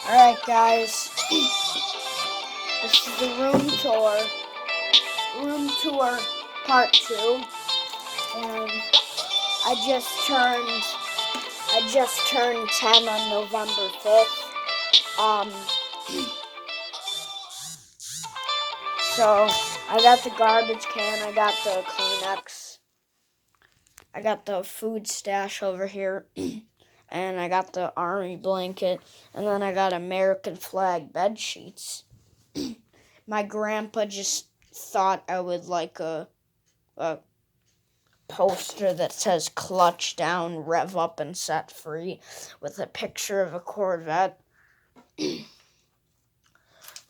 Alright guys, this is the room tour part 2, and I just turned 10 on November 5th. So I got the garbage can, I got the Kleenex, I got the food stash over here, and I got the army blanket, and then I got American flag bed sheets. My grandpa just thought I would like a poster that says clutch down, rev up, and set free with a picture of a Corvette.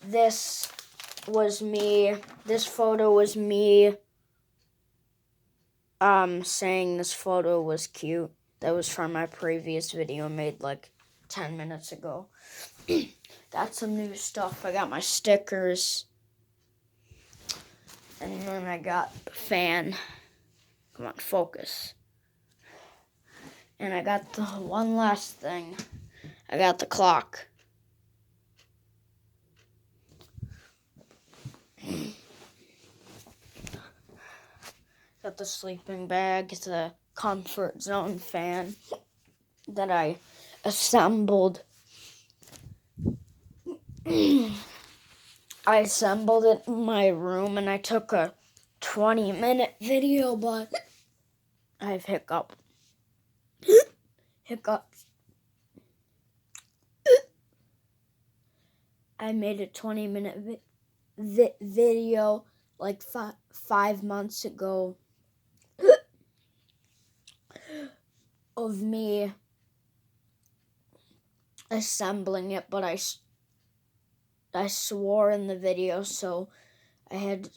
This photo was me saying this photo was cute. That was from my previous video made like 10 minutes ago. Got some new stuff. I got my stickers. And then I got the fan. Come on, focus. And I got the one last thing. I got the clock. Got the sleeping bag, the comfort zone fan that I assembled. I assembled it in my room, and I took a 20-minute video, but I have hiccups. I made a 20-minute video like 5 months ago of me assembling it, but I swore in the video, so I had to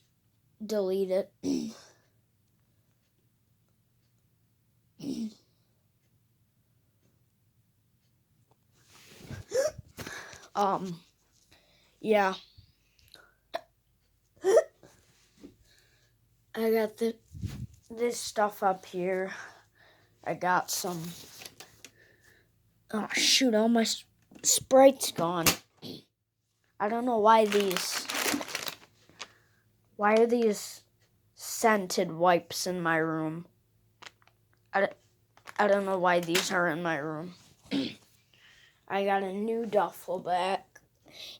delete it. Yeah. I got this stuff up here. I got some. Oh shoot! All my Sprite's gone. I don't know why these. Why are these scented wipes in my room? I don't know why these are in my room. I got a new duffel bag.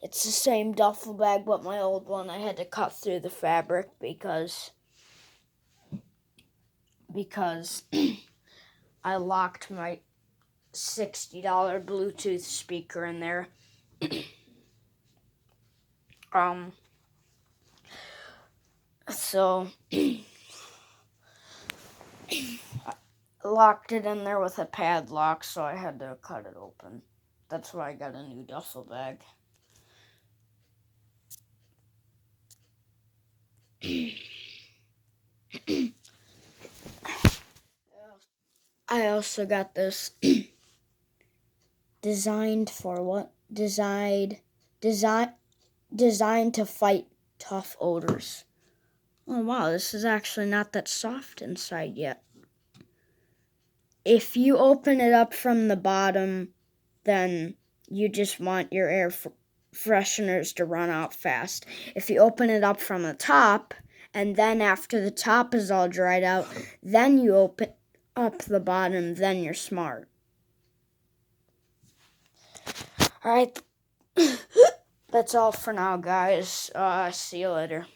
It's the same duffel bag, but my old one I had to cut through the fabric because I locked my $60 Bluetooth speaker in there. So I locked it in there with a padlock, so I had to cut it open. That's why I got a new duffel bag. I also got this designed to fight tough odors. Oh wow, this is actually not that soft inside yet. If you open it up from the bottom, then you just want your air fresheners to run out fast. If you open it up from the top, and then after the top is all dried out, then you open up the bottom, then you're smart. Alright, that's all for now, guys. See you later.